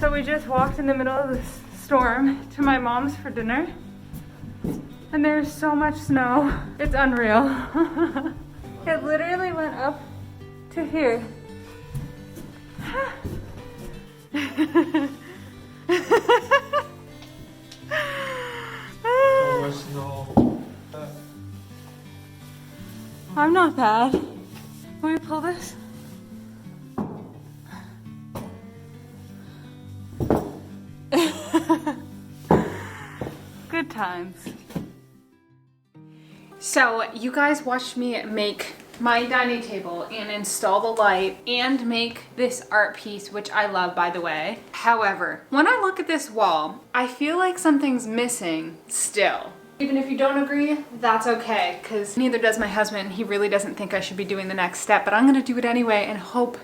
So we just walked in the middle of the storm to my mom's for dinner. And there's so much snow. It's unreal. It literally went up to here. So much snow. I'm not bad. Will we pull this? Good times. So you guys watched me make my dining table and install the light and make this art piece, which I love, by the way. However, when I look at this wall, I feel like something's missing still. Even if you don't agree, that's okay, because neither does my husband. He really doesn't think I should be doing the next step, but I'm gonna do it anyway and hope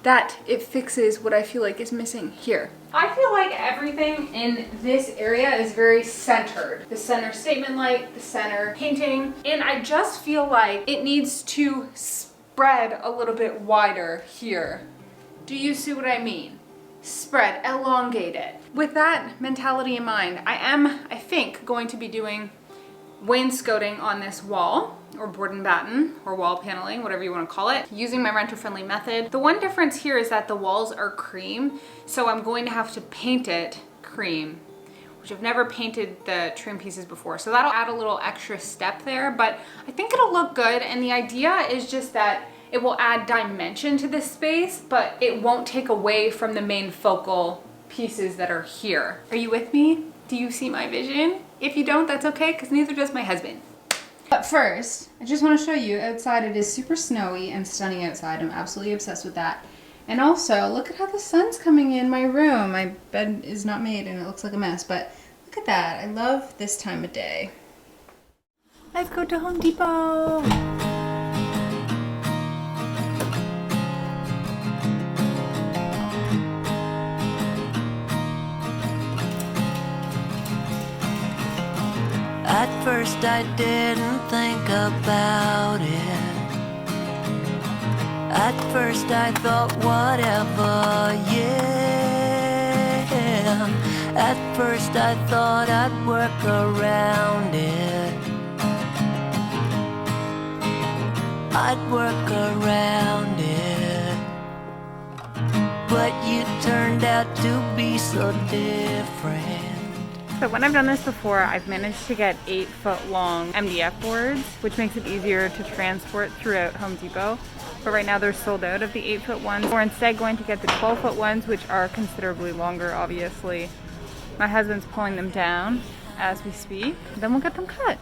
that it fixes what I feel like is missing here. I feel like everything in this area is very centered. The center statement light, the center painting, and I just feel like it needs to spread a little bit wider here. Do you see what I mean? Spread, elongate it. With that mentality in mind, I think, going to be doing wainscoting on this wall, or board and batten, or wall paneling, whatever you want to call it, using my renter-friendly method. The one difference here is that the walls are cream, so I'm going to have to paint it cream, which I've never painted the trim pieces before, so that'll add a little extra step there, but I think it'll look good, and the idea is just that it will add dimension to this space, but it won't take away from the main focal pieces that are here. Are you with me? Do you see my vision? If you don't, that's okay, because neither does my husband. But first, I just want to show you outside. It is super snowy and stunning outside. I'm absolutely obsessed with that. And also, look at how the sun's coming in my room. My bed is not made and it looks like a mess, but look at that. I love this time of day. Let's go to Home Depot. At first I didn't think about it. At first I thought whatever, yeah. At first I thought I'd work around it. I'd work around it. But you turned out to be so different. So when I've done this before, I've managed to get 8-foot long MDF boards, which makes it easier to transport throughout Home Depot. But right now they're sold out of the 8-foot ones. We're instead going to get the 12-foot ones, which are considerably longer, obviously. My husband's pulling them down as we speak. Then we'll get them cut.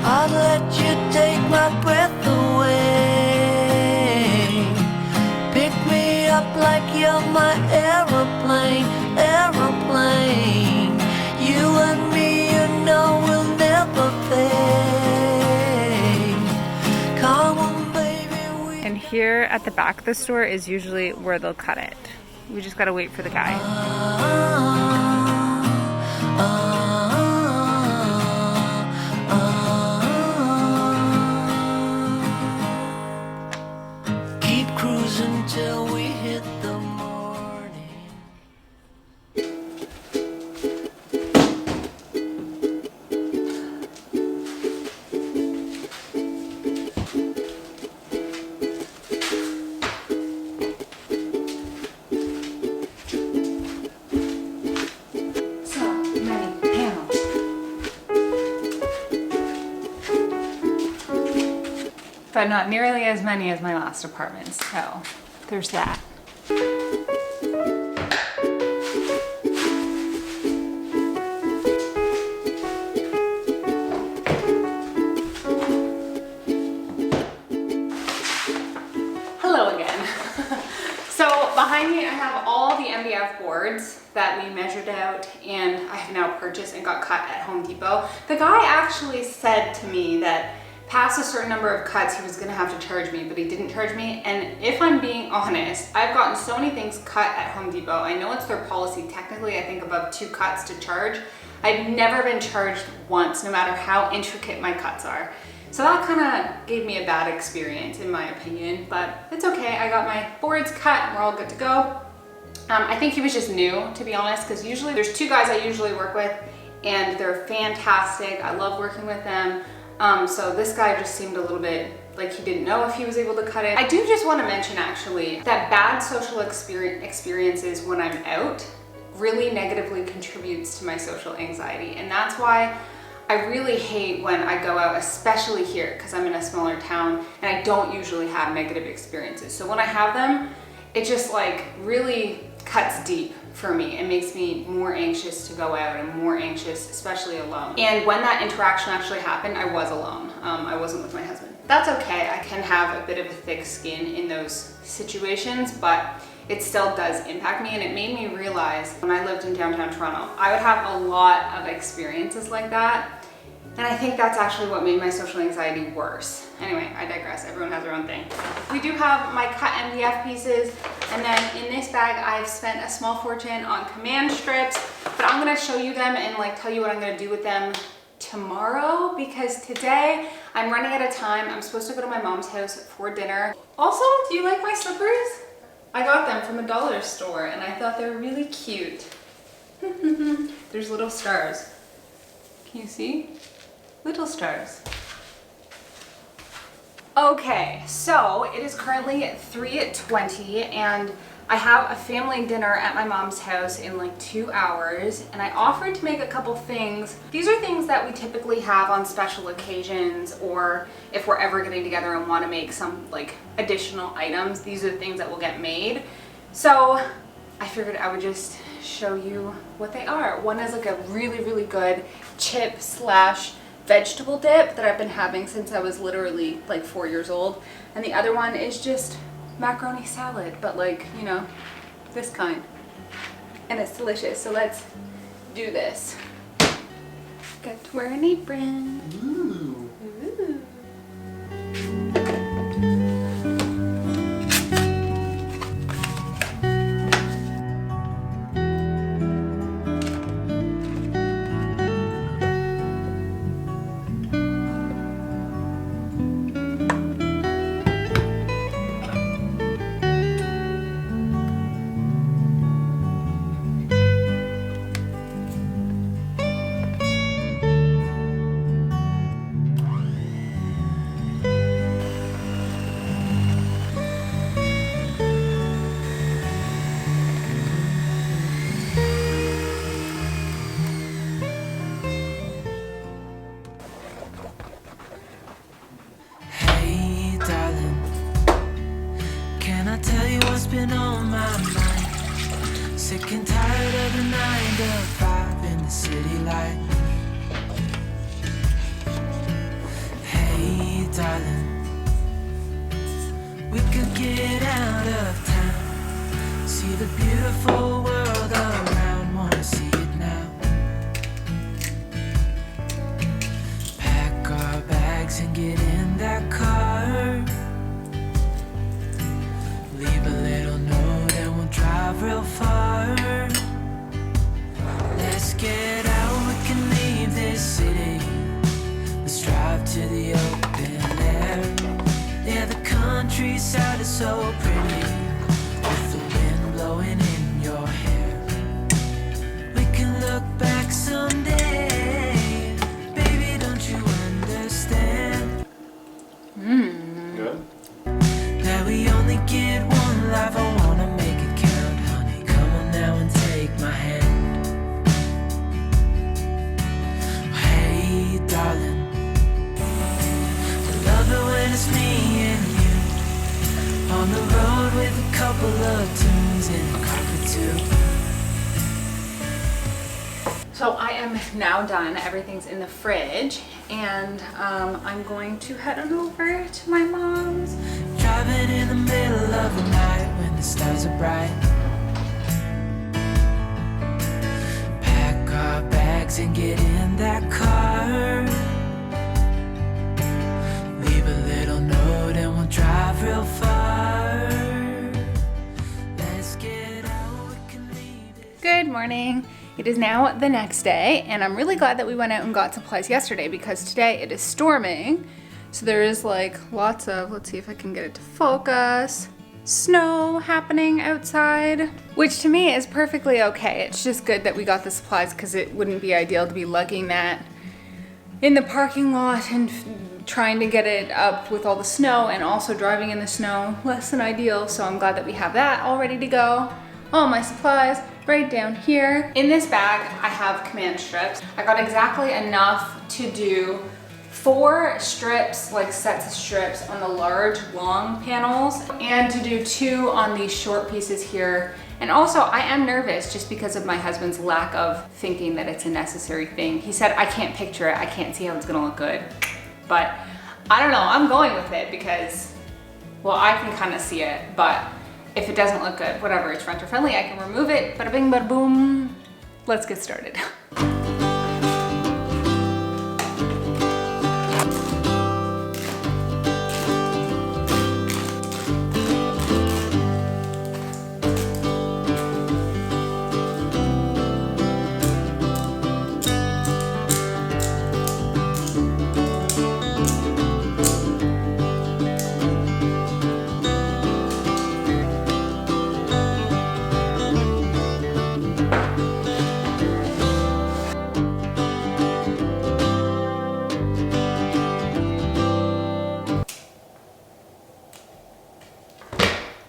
I'll let you take my breath away. Pick me up like you're my aeroplane, aeroplane. You and me, you know, will never fade. Come on, baby. And here at the back of the store is usually where they'll cut it. We just gotta wait for the guy. Keep cruising till we hit the morning. So many panels. But not nearly as many as my last apartment, so there's that. Hello again. So behind me I have all the MDF boards that we measured out and I have now purchased and got cut at Home Depot. The guy actually said to me that past a certain number of cuts he was gonna have to charge me, but he didn't charge me. And if I'm being honest, I've gotten so many things cut at Home Depot. I know it's their policy, technically I think above 2 cuts to charge. I've never been charged once, no matter how intricate my cuts are. So that kind of gave me a bad experience in my opinion, but it's okay. I got my boards cut and we're all good to go. I think he was just new, to be honest, because usually there's two guys I usually work with and they're fantastic. I love working with them. So this guy just seemed a little bit like he didn't know if he was able to cut it. I do just want to mention actually that bad social experiences when I'm out really negatively contributes to my social anxiety. And that's why I really hate when I go out, especially here, because I'm in a smaller town and I don't usually have negative experiences. So when I have them, it just like really cuts deep for me. It makes me more anxious to go out and more anxious, especially alone. And when that interaction actually happened, I was alone. I wasn't with my husband. That's okay. I can have a bit of a thick skin in those situations, but it still does impact me. And it made me realize when I lived in downtown Toronto, I would have a lot of experiences like that. And I think that's actually what made my social anxiety worse. Anyway, I digress. Everyone has their own thing. We do have my cut MDF pieces. And then in this bag, I've spent a small fortune on command strips, but I'm gonna show you them and like tell you what I'm gonna do with them tomorrow, because today I'm running out of time. I'm supposed to go to my mom's house for dinner. Also, do you like my slippers? I got them from a dollar store and I thought they were really cute. There's little stars. Can you see? Little stars. Okay, so it is currently 3:20 and I have a family dinner at my mom's house in like 2 hours, and I offered to make a couple things. These are things that we typically have on special occasions, or if we're ever getting together and want to make some like additional items, these are the things that will get made. So I figured I would just show you what they are. One is like a really good chip slash vegetable dip that I've been having since I was literally like 4 years old. And the other one is just macaroni salad, but like, you know, this kind. And it's delicious. So let's do this. Got to wear an apron. Ooh. Ooh. Been on my mind. Sick and tired of the 9 to 5 in the city light. Hey darling, we could get out of town, see the beautiful world around, wanna see it now. Pack our bags and get in that car, leave a little note and we'll drive real far. Let's get out, we can leave this city. Let's drive to the open air. Yeah, the countryside is so pretty, with the wind blowing in your hair. We can look back someday, baby, don't you understand? Good. That we only get one life, I wanna make it count, honey. Come on now and take my hand. Hey darling, I love it when it's me and you, on the road with a couple of tunes and coffee too. So I am now done. Everything's in the fridge, and I'm going to head on over to my mom's. Driving in the middle of the night when the stars are bright. Pack our bags and get in that car, leave a little note and we'll drive real far. Let's get out, we can leave it. Good morning. It is now the next day, and I'm really glad that we went out and got supplies yesterday, because today it is storming. So there is like lots of, let's see if I can get it to focus, snow happening outside, which to me is perfectly okay. It's just good that we got the supplies because it wouldn't be ideal to be lugging that in the parking lot and trying to get it up with all the snow and also driving in the snow. Less than ideal, so I'm glad that we have that all ready to go. All my supplies right down here. In this bag, I have command strips. I got exactly enough to do 4 strips, like sets of strips on the large long panels, and to do 2 on these short pieces here. And also I am nervous just because of my husband's lack of thinking that it's a necessary thing. He said, I can't picture it, I can't see how it's gonna look good. But I don't know, I'm going with it because, well, I can kind of see it, but if it doesn't look good, whatever, it's renter friendly, I can remove it, bada bing, bada boom. Let's get started.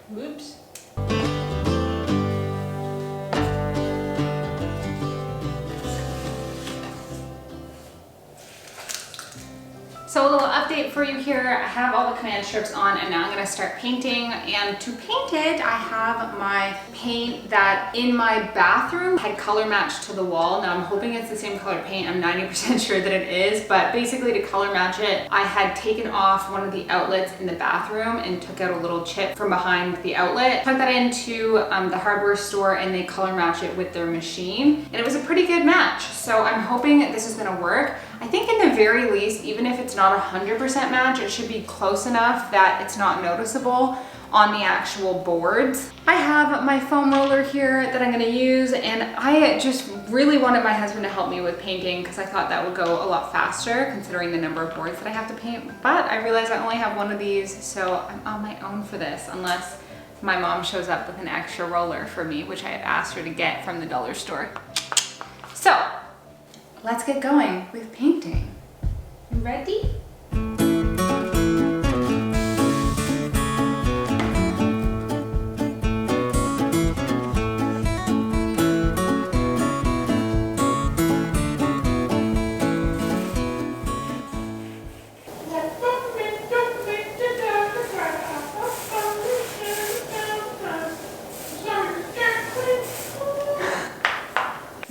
Whoops. So a little update for you here. I have all the command strips on and now I'm gonna start painting. And to paint it, I have my paint that in my bathroom had color matched to the wall. Now I'm hoping it's the same color paint. I'm 90% sure that it is, but basically to color match it, I had taken off one of the outlets in the bathroom and took out a little chip from behind the outlet. Took that into the hardware store and they color match it with their machine. And it was a pretty good match. So I'm hoping this is gonna work. I think in the very least, even if it's not 100% match, it should be close enough that it's not noticeable on the actual boards. I have my foam roller here that I'm gonna use, and I just really wanted my husband to help me with painting because I thought that would go a lot faster considering the number of boards that I have to paint. But I realized I only have one of these, so I'm on my own for this unless my mom shows up with an extra roller for me, which I had asked her to get from the dollar store. So let's get going with painting. You ready?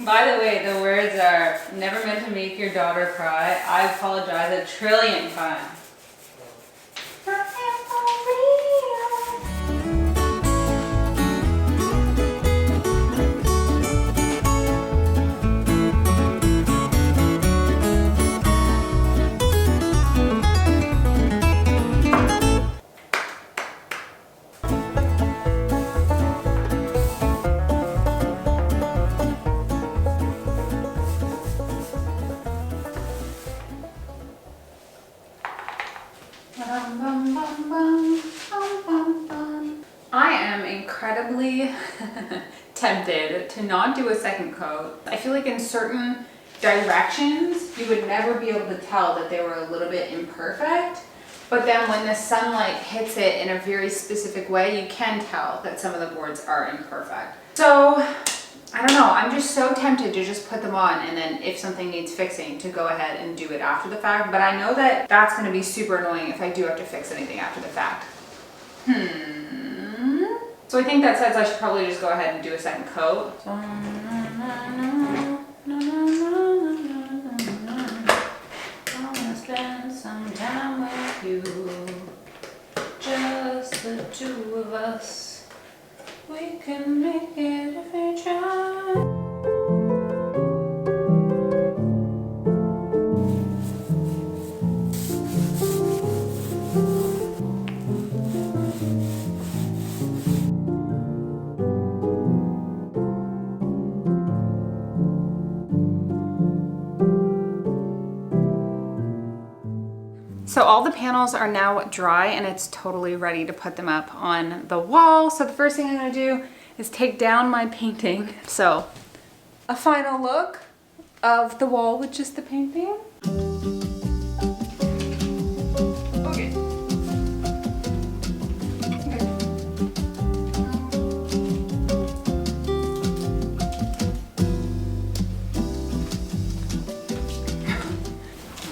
By the way, the words are never meant to make your daughter cry. I apologize a trillion times. I am incredibly tempted to not do a second coat. I feel like in certain directions, you would never be able to tell that they were a little bit imperfect. But then when the sunlight hits it in a very specific way, you can tell that some of the boards are imperfect. So I don't know, I'm just so tempted to just put them on and then if something needs fixing to go ahead and do it after the fact. But I know that that's gonna be super annoying if I do have to fix anything after the fact. So I think that says I should probably just go ahead and do a second coat. I wanna spend some time with you, just the two of us. We can make it if we try. So all all the panels are now dry and it's totally ready to put them up on the wall. So the first thing I'm gonna do is take down my painting. So a final look of the wall with just the painting. Okay.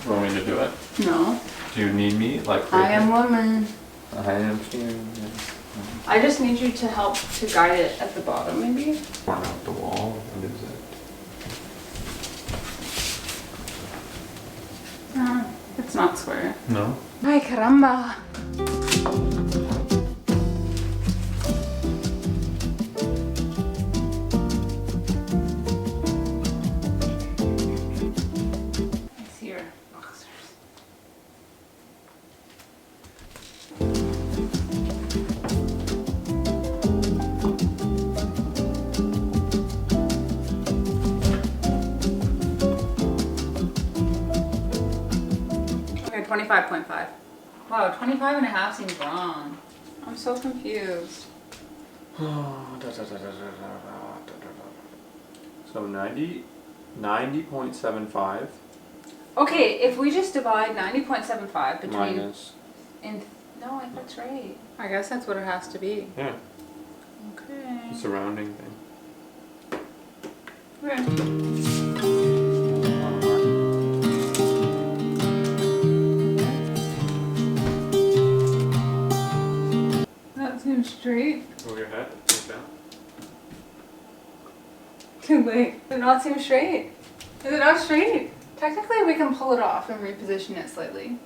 Want me to do it? No, Do you need me? Like I am woman. I am too. I just need you to help to guide it at the bottom, maybe. Form out the wall. What is it? It's not square. No. Ay, caramba. I see your boxers. Okay, 25.5. Wow, 25 and a half seems wrong. I'm so confused. So 90.75 Okay, if we just divide 90.75 between... minus. No, that's right. I guess that's what it has to be. Yeah, Okay. the surrounding thing. Okay. That seems straight. Move your head. Move down. Wait, does it not seem straight? Is it not straight? Technically, we can pull it off and reposition it slightly.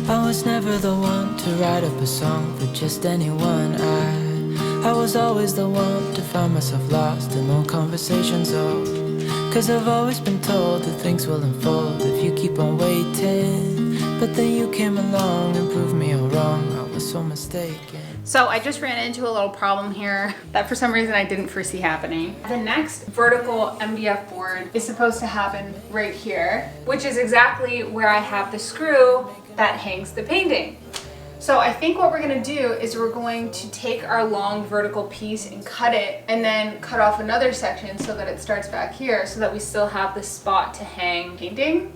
I was never the one to write up a song for just anyone. I was always the one to find myself lost in long conversations. Oh, 'cause I've always been told that things will unfold if you keep on waiting. But then you came along and proved me all wrong. I was so mistaken. So I just ran into a little problem here that for some reason I didn't foresee happening. The next vertical MDF board is supposed to happen right here, which is exactly where I have the screw that hangs the painting. So I think what we're gonna do is we're going to take our long vertical piece and cut it and then cut off another section so that it starts back here so that we still have the spot to hang painting.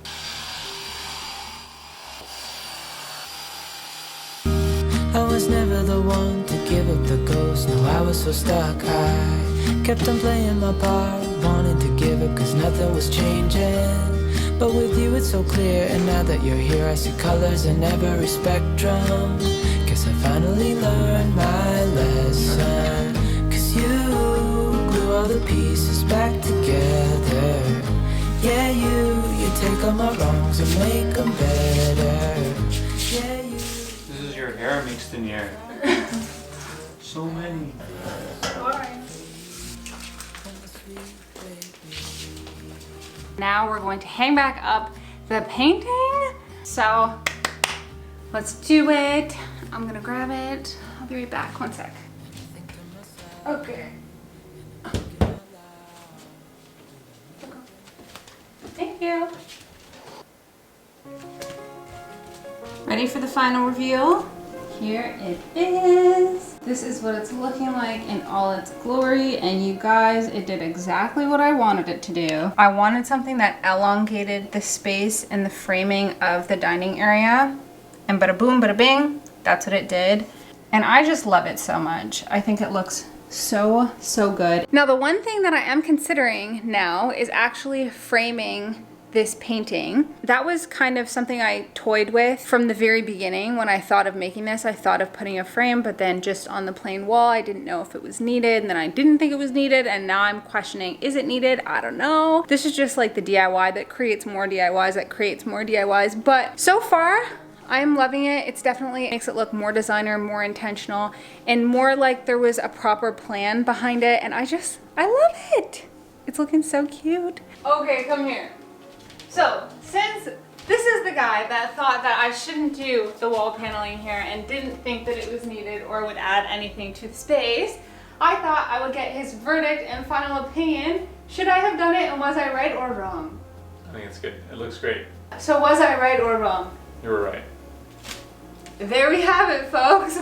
I was never the one to give up the ghost. No, I was so stuck. I kept on playing my part, wanting to give up 'cause nothing was changing. But with you it's so clear, and now that you're here I see colors in every spectrum. Guess I finally learned my lesson. 'Cause you glue all the pieces back together. Yeah, you take all my wrongs and make them better. Yeah, you. This is your hair mixed in here. So many. Now we're going to hang back up the painting. So let's do it. I'm gonna grab it. I'll be right back, one sec. Okay. Thank you. Ready for the final reveal? Here it is. This is what it's looking like in all its glory, and you guys, it did exactly what I wanted it to do. I wanted something that elongated the space and the framing of the dining area, and bada boom, bada bing, that's what it did. And I just love it so much. I think it looks so good. Now, the one thing that I am considering now is actually framing this painting. That was kind of something I toyed with from the very beginning. When I thought of making this, I thought of putting a frame, but then just on the plain wall, I didn't know if it was needed, and then I didn't think it was needed, and now I'm questioning, is it needed? I don't know. This is just like the DIY that creates more DIYs that creates more DIYs, but so far, I'm loving it. It's definitely makes it look more designer, more intentional, and more like there was a proper plan behind it, and I love it. It's looking so cute. Okay, come here. So, since this is the guy that thought that I shouldn't do the wall paneling here and didn't think that it was needed or would add anything to the space, I thought I would get his verdict and final opinion. Should I have done it, and was I right or wrong? I think it's good. It looks great. So was I right or wrong? You were right. there we have it, folks.